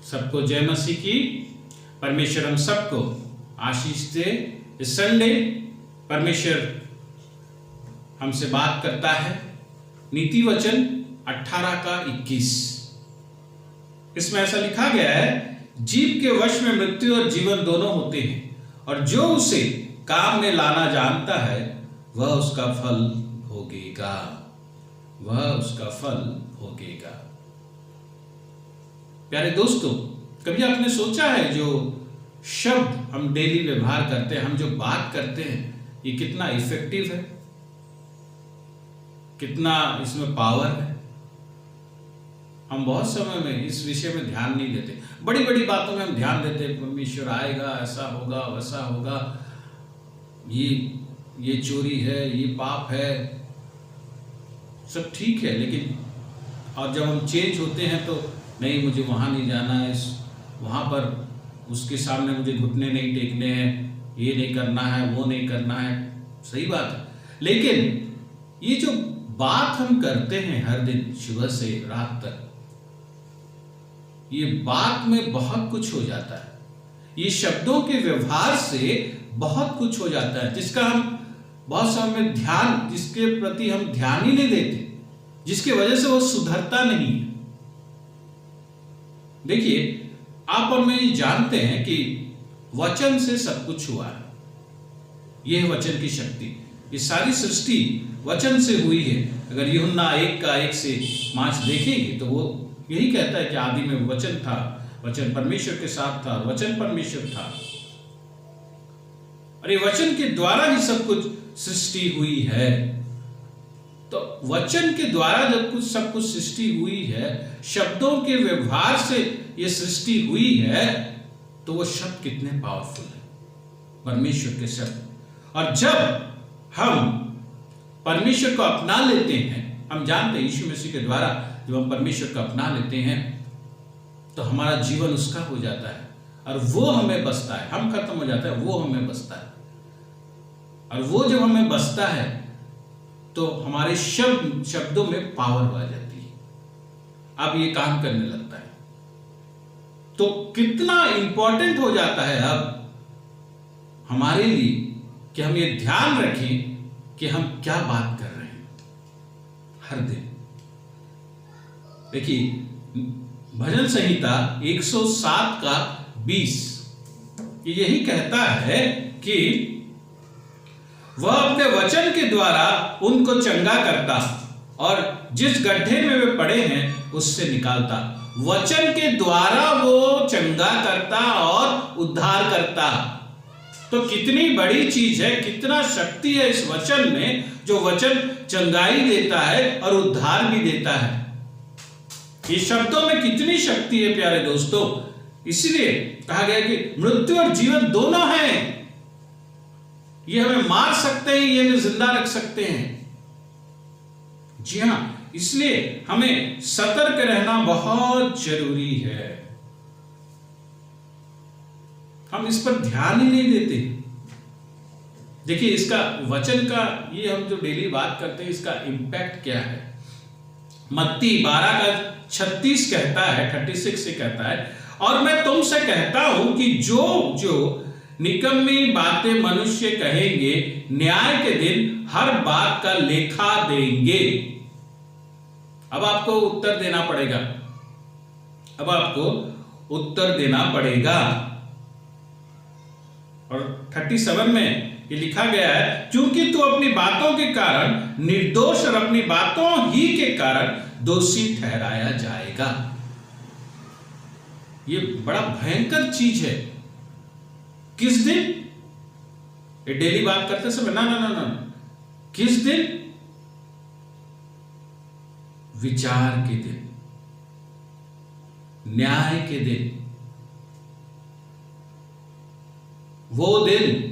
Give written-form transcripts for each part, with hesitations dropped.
सबको जय मसीह की। परमेश्वर हम सबको आशीष दे। इस संडे परमेश्वर हमसे बात करता है। नीति वचन 18 का 21, इसमें ऐसा लिखा गया है, जीव के वश में मृत्यु और जीवन दोनों होते हैं, और जो उसे काम में लाना जानता है वह उसका फल भोगेगा। वह उसका फल भोगेगा। प्यारे दोस्तों, कभी आपने सोचा है जो शब्द हम डेली व्यवहार करते हैं, हम जो बात करते हैं, ये कितना इफेक्टिव है, कितना इसमें पावर है? हम बहुत समय में इस विषय में ध्यान नहीं देते। बड़ी बड़ी बातों में हम ध्यान देते हैं, परमेश्वर आएगा, ऐसा होगा, वैसा होगा, ये चोरी है, ये पाप है, सब ठीक है। लेकिन और जब हम चेंज होते हैं तो नहीं, मुझे वहाँ नहीं जाना है, वहाँ पर उसके सामने मुझे घुटने नहीं टेकने हैं, ये नहीं करना है, वो नहीं करना है। सही बात है, लेकिन ये जो बात हम करते हैं हर दिन सुबह से रात तक, ये बात में बहुत कुछ हो जाता है। ये शब्दों के व्यवहार से बहुत कुछ हो जाता है, जिसका हम बहुत समय में जिसके प्रति हम ध्यान ही नहीं देते, जिसकी वजह से वो सुधरता नहीं है। देखिए, आप और मैं जानते हैं कि वचन से सब कुछ हुआ है। यह है वचन की शक्ति। ये सारी सृष्टि वचन से हुई है। अगर यूहन्ना 1 से 5 देखेंगे तो वो यही कहता है कि आदि में वचन था, वचन परमेश्वर के साथ था, वचन परमेश्वर था, और ये वचन के द्वारा ही सब कुछ सृष्टि हुई है। तो वचन के द्वारा जब सब कुछ सृष्टि हुई है, शब्दों के व्यवहार से ये सृष्टि हुई है, तो वो शब्द कितने पावरफुल है, परमेश्वर के शब्द। और जब हम परमेश्वर को अपना लेते हैं, हम जानते हैं यीशु मसीह के द्वारा जब हम परमेश्वर को अपना लेते हैं तो हमारा जीवन उसका हो जाता है, और वो हमें बसता है। हम खत्म हो जाता है, वो हमें बसता है। और वो जब हमें बसता है तो हमारे शब्दों में पावर आ जाती है। अब ये काम करने लगता है। तो कितना इंपॉर्टेंट हो जाता है अब हमारे लिए कि हम ये ध्यान रखें कि हम क्या बात कर रहे हैं हर दिन। देखिए, भजन संहिता 107 का 20 यही कहता है कि वह अपने वचन के द्वारा उनको चंगा करता और जिस गड्ढे में वे पड़े हैं उससे निकालता। वचन के द्वारा वो चंगा करता और उद्धार करता। तो कितनी बड़ी चीज है, कितना शक्ति है इस वचन में, जो वचन चंगाई देता है और उद्धार भी देता है। ये शब्दों में कितनी शक्ति है प्यारे दोस्तों। इसलिए कहा गया कि मृत्यु और जीवन दोनों हैं। ये हमें मार सकते हैं, ये हमें जिंदा रख सकते हैं। जी हां, इसलिए हमें सतर्क रहना बहुत जरूरी है। हम इस पर ध्यान ही नहीं देते। देखिए, इसका वचन का ये हम जो डेली बात करते हैं, इसका इंपैक्ट क्या है। मत्ती 12 का 36 कहता है, 36 से कहता है, और मैं तुमसे कहता हूं कि जो निकम्मी बातें मनुष्य कहेंगे, न्याय के दिन हर बात का लेखा देंगे। अब आपको उत्तर देना पड़ेगा। अब आपको उत्तर देना पड़ेगा। और 37 में ये लिखा गया है, क्योंकि तू अपनी बातों के कारण निर्दोष और अपनी बातों ही के कारण दोषी ठहराया जाएगा। ये बड़ा भयंकर चीज है। किस दिन? ये डेली बात करते समय ना, किस दिन? विचार के दिन, न्याय के दिन। वो दिन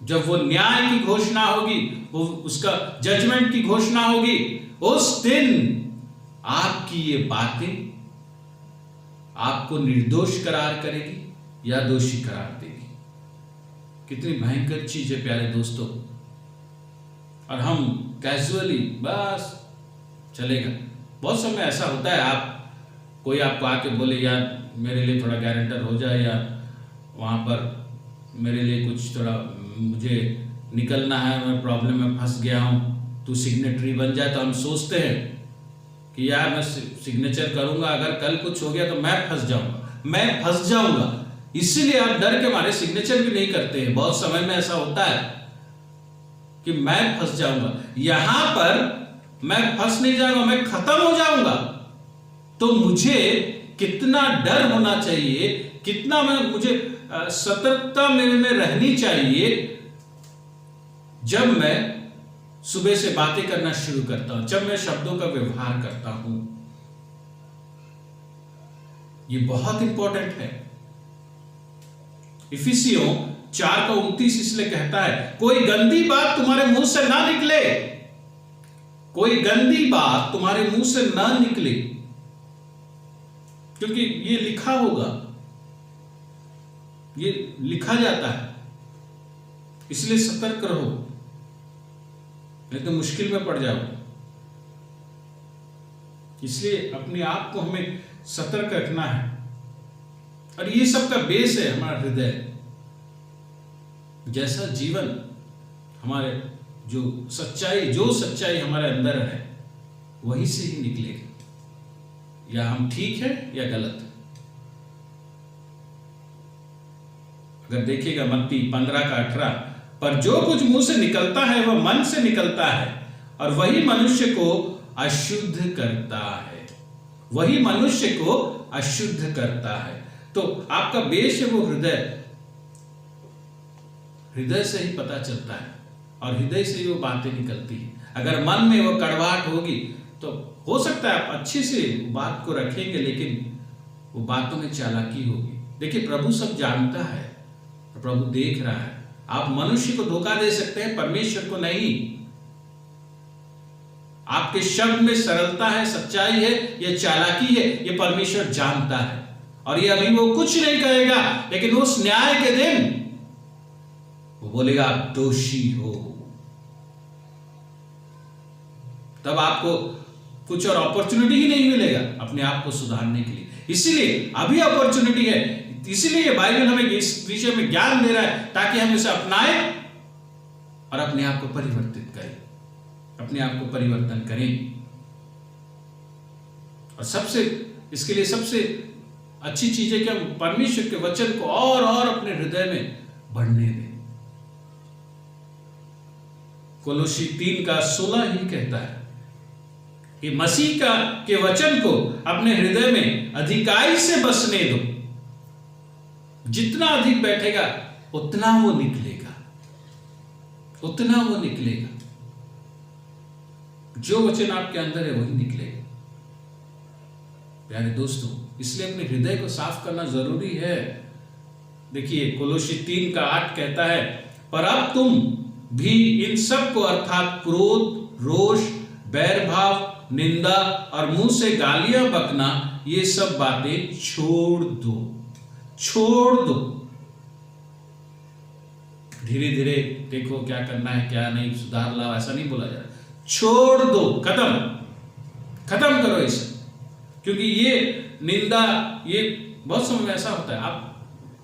जब वो न्याय की घोषणा होगी, वो उसका जजमेंट की घोषणा होगी, उस दिन आपकी ये बातें आपको निर्दोष करार करेगी या दोषी करार देगी। कितनी भयंकर चीज है प्यारे दोस्तों। और हम कैजुअली बस चलेगा। बहुत समय ऐसा होता है, आप कोई आपको आके बोले यार मेरे लिए थोड़ा गारंटर हो जाए, या वहाँ पर मेरे लिए कुछ थोड़ा मुझे निकलना है, मैं प्रॉब्लम में फंस गया हूँ, तू सिग्नेटरी बन जाए, तो हम सोचते हैं कि यार मैं सिग्नेचर करूँगा, अगर कल कुछ हो गया तो मैं फंस जाऊँगा, इसीलिए आप डर के मारे सिग्नेचर भी नहीं करते हैं। बहुत समय में ऐसा होता है कि मैं फंस जाऊँगा। यहाँ पर मैं फंस नहीं जाऊँगा, मैं खत्म हो जाऊँगा। तो मुझे कितना डर होना चाहिए, कितना मुझे सतर्कता मेरे में रहनी चाहिए जब मैं सुबह से बातें करना शुरू करता हूं, जब मैं शब्दों का व्यवहार करता हूं। ये बहुत इंपॉर्टेंट है। इफिसियों 4:29 इसलिए कहता है, कोई गंदी बात तुम्हारे मुंह से ना निकले, कोई गंदी बात तुम्हारे मुंह से ना निकले, क्योंकि ये लिखा होगा, ये लिखा जाता है, इसलिए सतर्क रहो, नहीं तो मुश्किल में पड़ जाओ। इसलिए अपने आप को हमें सतर्क रखना है। और ये सब का बेस है हमारा हृदय। जैसा जीवन हमारे जो सच्चाई हमारे अंदर है, वहीं से ही निकलेगी, या हम ठीक है या गलत। अगर देखिएगा मत्ती 15:18, पर जो कुछ मुंह से निकलता है वह मन से निकलता है, और वही मनुष्य को अशुद्ध करता है, वही मनुष्य को अशुद्ध करता है। तो आपका बेस है वो हृदय से ही पता चलता है, और हृदय से ही वो बातें निकलती है। अगर मन में वो कड़वाहट होगी तो हो सकता है आप अच्छे से बात को रखेंगे, लेकिन वो बातों में चालाकी होगी। देखिए, प्रभु सब जानता है, प्रभु देख रहा है। आप मनुष्य को धोखा दे सकते हैं, परमेश्वर को नहीं। आपके शब्द में सरलता है, सच्चाई है या चालाकी है, ये परमेश्वर जानता है। और ये अभी वो कुछ नहीं कहेगा, लेकिन उस न्याय के दिन वो बोलेगा आप दोषी हो। तब आपको कुछ और अपॉर्चुनिटी ही नहीं मिलेगा अपने आप को सुधारने के लिए। इसीलिए अभी अपॉर्चुनिटी है, इसीलिए बाइबल हमें इस विषय में ज्ञान दे रहा है, ताकि हम इसे अपनाएं और अपने आप को परिवर्तित करें, अपने आप को परिवर्तन करें। और इसके लिए सबसे अच्छी चीज है कि हम परमेश्वर के वचन को और अपने हृदय में बढ़ने दें। कोलोसी 3:16 ही कहता है कि मसीह के वचन को अपने हृदय में अधिकाई से बसने दो। जितना अधिक बैठेगा उतना वो निकलेगा, उतना वो निकलेगा। जो वचन आपके अंदर है वही निकलेगा। प्यारे दोस्तों, इसलिए अपने हृदय को साफ करना जरूरी है। देखिए, कोलोसी 3:8 कहता है, पर अब तुम भी इन सब को अर्थात क्रोध, रोष, बैर भाव, निंदा और मुंह से गालियां बकना, ये सब बातें छोड़ दो। धीरे धीरे देखो क्या करना है क्या नहीं, सुधार लाओ, ऐसा नहीं बोला जा रहा। छोड़ दो, खत्म करो इसे। क्योंकि ये निंदा, ये बहुत समय में ऐसा होता है।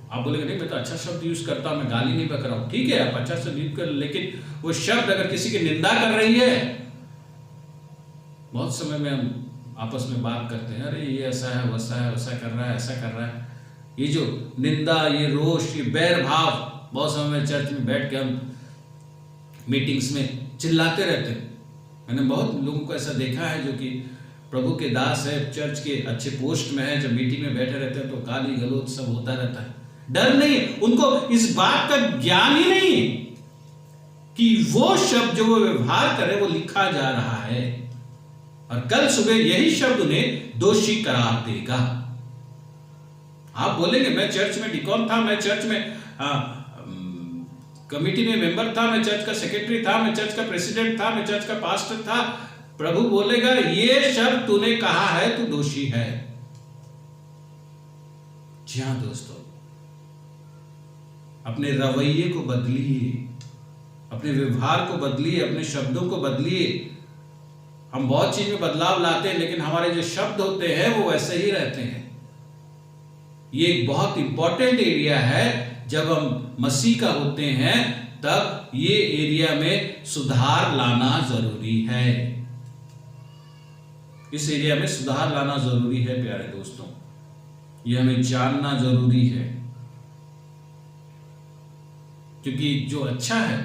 आप बोलेंगे नहीं, मैं तो अच्छा शब्द यूज करता हूं, मैं गाली नहीं बक रहा हूं। ठीक है, आप अच्छा शब्द यूज कर, लेकिन वो शब्द अगर किसी की निंदा कर रही है, बहुत समय में हम आपस में बात करते हैं, अरे ये ऐसा है, वैसा कर रहा है, ऐसा कर रहा है। ये जो निंदा, ये रोष, ये बैर भाव, बहुत समय में चर्च में बैठ के हम मीटिंग्स में चिल्लाते रहते हैं। मैंने बहुत लोगों को ऐसा देखा है जो कि प्रभु के दास है, चर्च के अच्छे पोस्ट में है, जब मीटिंग में बैठे रहते हैं तो गाली गलौज सब होता रहता है। डर नहीं, उनको इस बात का ज्ञान ही नहीं कि वो शब्द जो वो व्यवहार करे वो लिखा जा रहा है, और कल सुबह यही शब्द उन्हें दोषी करार देगा। आप बोलेंगे मैं चर्च में डिकॉन था, मैं चर्च में कमिटी में मेंबर था, मैं चर्च का सेक्रेटरी था, मैं चर्च का प्रेसिडेंट था, मैं चर्च का पास्टर था। प्रभु बोलेगा ये शब्द तूने कहा है, तू दोषी है। जी हां दोस्तों, अपने रवैये को बदलिए, अपने व्यवहार को बदलिए, अपने शब्दों को बदलिए। हम बहुत चीज में बदलाव लाते हैं, लेकिन हमारे जो शब्द होते हैं वो वैसे ही रहते हैं। ये एक बहुत इंपॉर्टेंट एरिया है। जब हम मसीह का होते हैं तब ये एरिया में सुधार लाना जरूरी है। इस एरिया में सुधार लाना जरूरी है प्यारे दोस्तों, ये हमें जानना जरूरी है, क्योंकि जो अच्छा है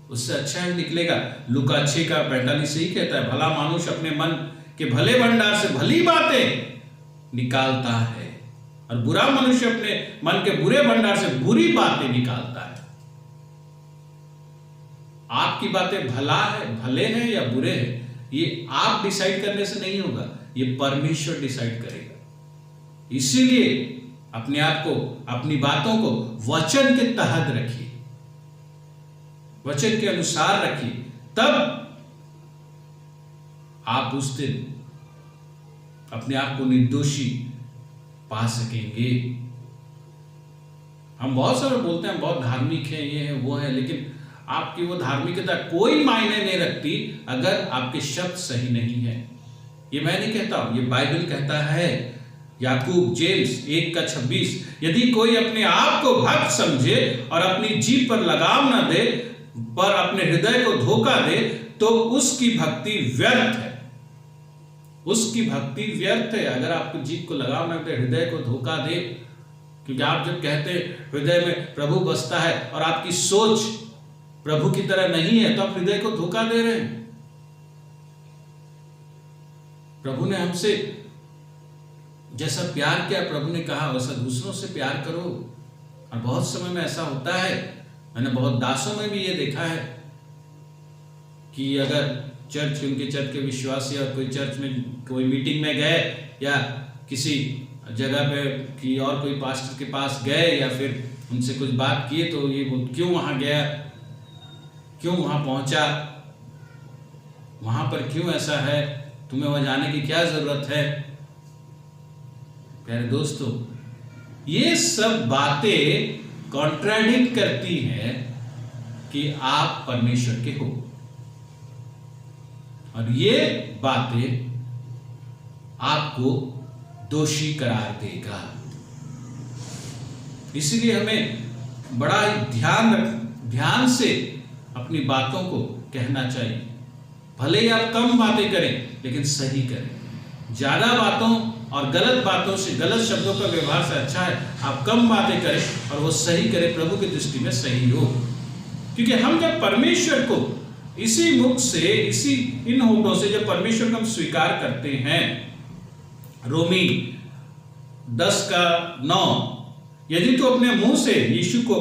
उससे अच्छा ही निकलेगा। लूका 6:45 ही कहता है, भला मानुष अपने मन के भले भंडार से भली बातें निकालता है और बुरा मनुष्य अपने मन के बुरे भंडार से बुरी बातें निकालता है। आपकी बातें भले हैं या बुरे हैं, ये आप डिसाइड करने से नहीं होगा, ये परमेश्वर डिसाइड करेगा। इसीलिए अपने आप को, अपनी बातों को वचन के तहत रखिए, वचन के अनुसार रखिए, तब आप उस दिन अपने आप को निर्दोषी पा सकेंगे। हम बहुत सारे बोलते हैं बहुत धार्मिक है, ये है वो है, लेकिन आपकी वो धार्मिकता कोई मायने नहीं रखती अगर आपके शब्द सही नहीं है। ये मैं नहीं कहता हूं, ये बाइबल कहता है। याकूब जेम्स 1:26, यदि कोई अपने आप को भक्त समझे और अपनी जीभ पर लगाम न दे, पर अपने हृदय को धोखा दे, तो उसकी भक्ति व्यर्थ है। उसकी भक्ति व्यर्थ है अगर आपको जीभ को लगाम न दे, हृदय को धोखा दे। क्योंकि आप जब कहते हैं हृदय में प्रभु बसता है और आपकी सोच प्रभु की तरह नहीं है, तो आप हृदय को धोखा दे रहे हैं। प्रभु ने हमसे जैसा प्यार किया, प्रभु ने कहा वैसा दूसरों से प्यार करो। और बहुत समय में ऐसा होता है, मैंने बहुत दासों में भी ये देखा है कि अगर उनके चर्च के विश्वासी और कोई चर्च में कोई मीटिंग में गए या किसी जगह पे कि और कोई पास्टर के पास गए या फिर उनसे कुछ बात किए, तो ये क्यों वहां गया, क्यों वहां पहुंचा, वहां पर क्यों ऐसा है, तुम्हें वहां जाने की क्या जरूरत है। प्यारे दोस्तों, ये सब बातें कॉन्ट्राडिक्ट करती हैं कि आप परमेश्वर के हो, और ये बातें आपको दोषी करार देगा। इसलिए हमें बड़ा ध्यान से अपनी बातों को कहना चाहिए। भले ही आप कम बातें करें, लेकिन सही करें। ज्यादा बातों और गलत बातों से, गलत शब्दों का व्यवहार से अच्छा है आप कम बातें करें और वो सही करें, प्रभु की दृष्टि में सही हो। क्योंकि हम जब परमेश्वर को इसी मुख से, इसी इन होठों से जब परमेश्वर को हम स्वीकार करते हैं, रोमी 10:9, यदि तो अपने मुंह से यीशु को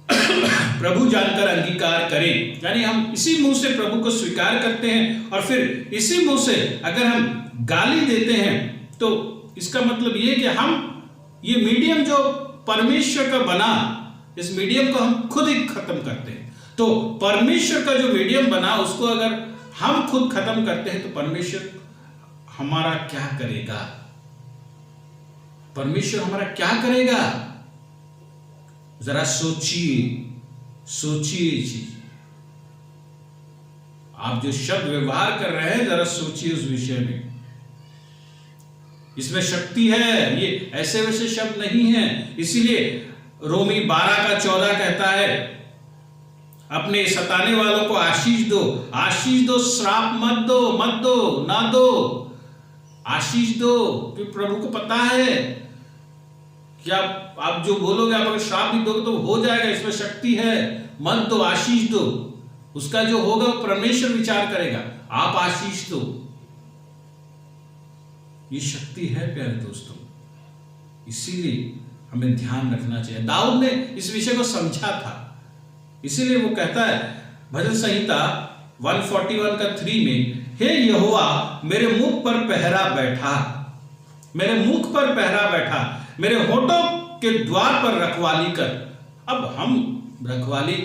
प्रभु जानकर अंगीकार करें, यानी हम इसी मुंह से प्रभु को स्वीकार करते हैं और फिर इसी मुंह से अगर हम गाली देते हैं, तो इसका मतलब ये कि हम ये मीडियम जो परमेश्वर का बना, इस मीडियम को हम खुद ही खत्म करते हैं। तो परमेश्वर का जो मीडियम बना उसको अगर हम खुद खत्म करते हैं, तो परमेश्वर हमारा क्या करेगा? परमेश्वर हमारा क्या करेगा? जरा सोचिए चीज। आप जो शब्द व्यवहार कर रहे हैं, जरा सोचिए उस विषय में। इसमें शक्ति है, ये ऐसे वैसे शब्द नहीं है। इसीलिए रोमी 12:14 कहता है, अपने सताने वालों को आशीष दो, श्राप मत दो, ना दो, आशीष दो। क्योंकि प्रभु को पता है कि आप जो बोलोगे, आप अगर श्राप भी दोगे तो हो जाएगा, इसमें शक्ति है। मत दो, आशीष दो। उसका जो होगा वो परमेश्वर विचार करेगा, आप आशीष दो। ये शक्ति है प्यारे दोस्तों, इसीलिए हमें ध्यान रखना चाहिए। दाऊद ने इस विषय को समझा था, इसीलिए वो कहता है भजन संहिता 141:3 में, हे यहोवा मेरे मुख पर पहरा बैठा, मेरे मुख पर पहरा बैठा, मेरे होठों के द्वार पर रखवाली कर। अब हम रखवाली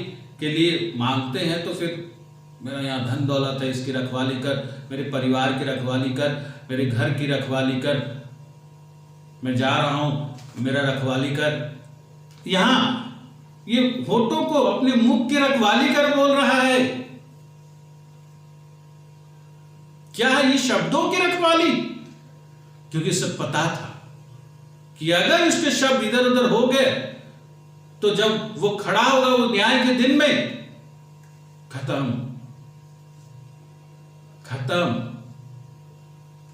के लिए मांगते हैं, तो फिर मेरा यहाँ धन दौलत है, इसकी रखवाली कर, मेरे परिवार की रखवाली कर, मेरे घर की रखवाली कर, मैं जा रहा हूं मेरा रखवाली कर। यहां ये होठों को, अपने मुख की रखवाली कर बोल रहा है। क्या ये शब्दों की रखवाली? क्योंकि उसे पता था कि अगर उसके शब्द इधर उधर हो गए तो जब वो खड़ा होगा वो न्याय के दिन में, खत्म।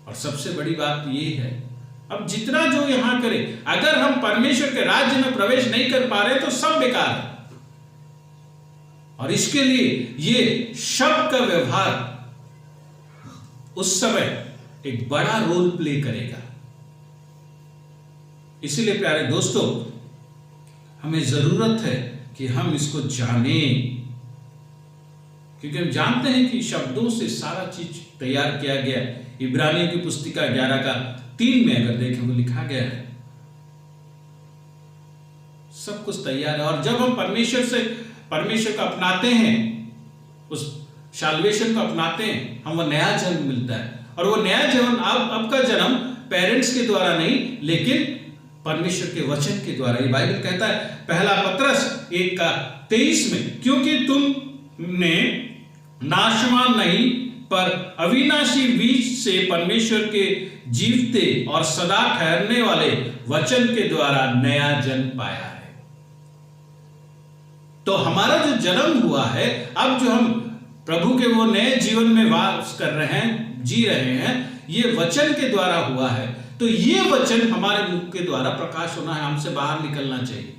और सबसे बड़ी बात ये है, अब जितना जो यहां करे, अगर हम परमेश्वर के राज्य में प्रवेश नहीं कर पा रहे तो सब बेकार है। और इसके लिए ये शब्द का व्यवहार उस समय एक बड़ा रोल प्ले करेगा। इसीलिए प्यारे दोस्तों, हमें जरूरत है कि हम इसको जानें, क्योंकि हम जानते हैं कि शब्दों से सारा चीज तैयार किया गया है। इब्रानियों की पुस्तिका 11:3 में अगर देखें वो लिखा गया है, सब कुछ तैयार है। और जब हम परमेश्वर को अपनाते हैं, उस साल्वेशन को अपनाते हैं, हम वो नया जन्म मिलता है। और वो नया जन्म अब का जन्म पेरेंट्स के द्वारा नहीं, लेकिन परमेश्वर के वचन के द्वारा। ये बाइबल कहता है पहला पत्रस 1:23 में, क्योंकि तुमने नाशवान नहीं पर अविनाशी बीज से परमेश्वर के जीवते और सदा ठहरने वाले वचन के द्वारा नया जन्म पाया है। तो हमारा जो जन्म हुआ है, अब जो हम प्रभु के वो नए जीवन में वास कर रहे हैं, जी रहे हैं, ये वचन के द्वारा हुआ है। तो ये वचन हमारे मुख के द्वारा प्रकाश होना है, हमसे बाहर निकलना चाहिए।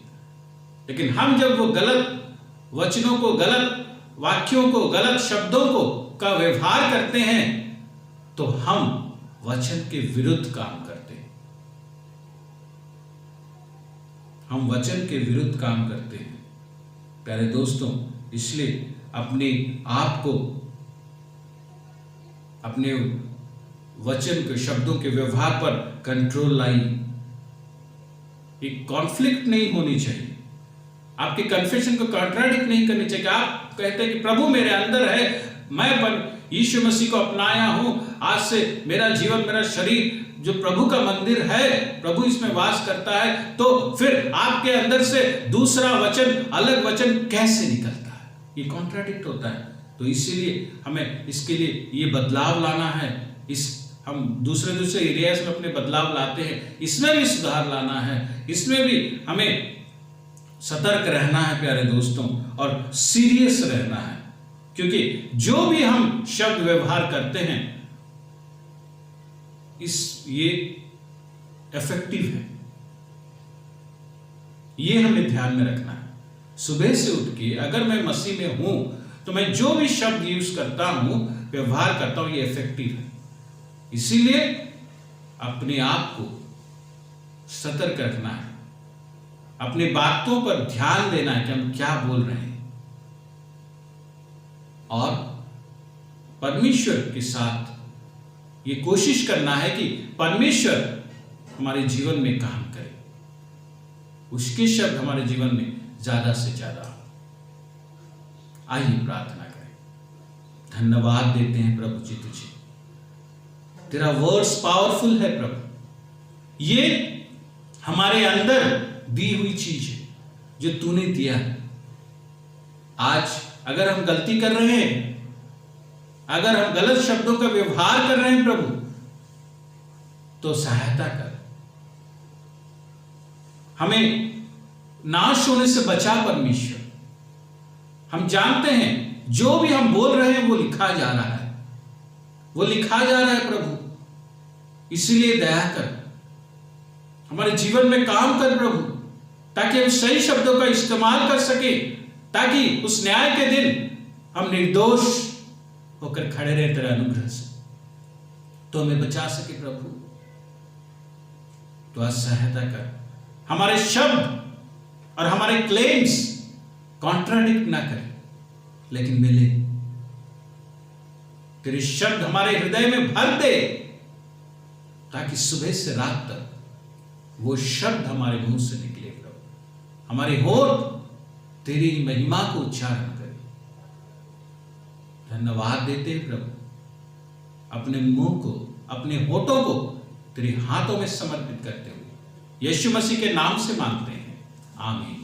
लेकिन हम जब वो गलत वचनों को, गलत वाक्यों को, गलत शब्दों को का व्यवहार करते हैं तो हम वचन के विरुद्ध काम करते हैं। हम वचन के विरुद्ध काम करते हैं प्यारे दोस्तों। इसलिए अपने आप को, अपने वचन के शब्दों के व्यवहार पर कंट्रोल लाइए। एक कॉन्फ्लिक्ट नहीं होनी चाहिए, आपके कन्फेशन को कॉन्ट्राडिक्ट नहीं करनी चाहिए। आप कहते हैं कि प्रभु मेरे अंदर है, मैं यीशु मसीह को अपनाया हूं, आज से मेरा जीवन, मेरा शरीर जो प्रभु का मंदिर है, प्रभु इसमें वास करता है, तो फिर आपके अंदर से दूसरा वचन, अलग वचन कैसे निकलता है? ये कॉन्ट्राडिक्ट होता है। तो इसीलिए हमें इसके लिए ये बदलाव लाना है। हम दूसरे एरियाज में अपने बदलाव लाते हैं, इसमें भी सुधार लाना है, इसमें भी हमें सतर्क रहना है प्यारे दोस्तों, और सीरियस रहना है। क्योंकि जो भी हम शब्द व्यवहार करते हैं, ये इफेक्टिव है, ये हमें ध्यान में रखना है। सुबह से उठ के अगर मैं मसीह में हूं तो मैं जो भी शब्द यूज करता हूं, व्यवहार करता हूं, ये इफेक्टिव है। इसीलिए अपने आप को सतर्क रखना है, अपनी बातों पर ध्यान देना है कि हम क्या बोल रहे हैं, और परमेश्वर के साथ ये कोशिश करना है कि परमेश्वर हमारे जीवन में काम करे, उसके शब्द हमारे जीवन में ज्यादा से ज्यादा हो। आइए प्रार्थना करें। धन्यवाद देते हैं प्रभु जी तुझे, तेरा वर्ड्स पावरफुल है प्रभु। ये हमारे अंदर दी हुई चीज है जो तूने दिया है। आज अगर हम गलती कर रहे हैं, अगर हम गलत शब्दों का व्यवहार कर रहे हैं प्रभु, तो सहायता कर, हमें नाश होने से बचा परमेश्वर। हम जानते हैं जो भी हम बोल रहे हैं वो लिखा जा रहा है, वो लिखा जा रहा है प्रभु। इसलिए दया कर, हमारे जीवन में काम कर प्रभु, ताकि हम सही शब्दों का इस्तेमाल कर सके, ताकि उस न्याय के दिन हम निर्दोष होकर खड़े रहे तेरे अनुग्रह से, तो हमें बचा सके प्रभु। तो आज सहायता कर, हमारे शब्द और हमारे क्लेम्स कॉन्ट्राडिक्ट ना करें, लेकिन मिले। तेरे शब्द हमारे हृदय में भर दे, ताकि सुबह से रात तक वो शब्द हमारे मुंह से निकले प्रभु। हमारे होठ तेरी महिमा को उच्चारण करे। धन्यवाद देते हैं प्रभु, अपने मुंह को, अपने होठों को तेरे हाथों में समर्पित करते हुए यीशु मसीह के नाम से मांगते हैं, आमीन।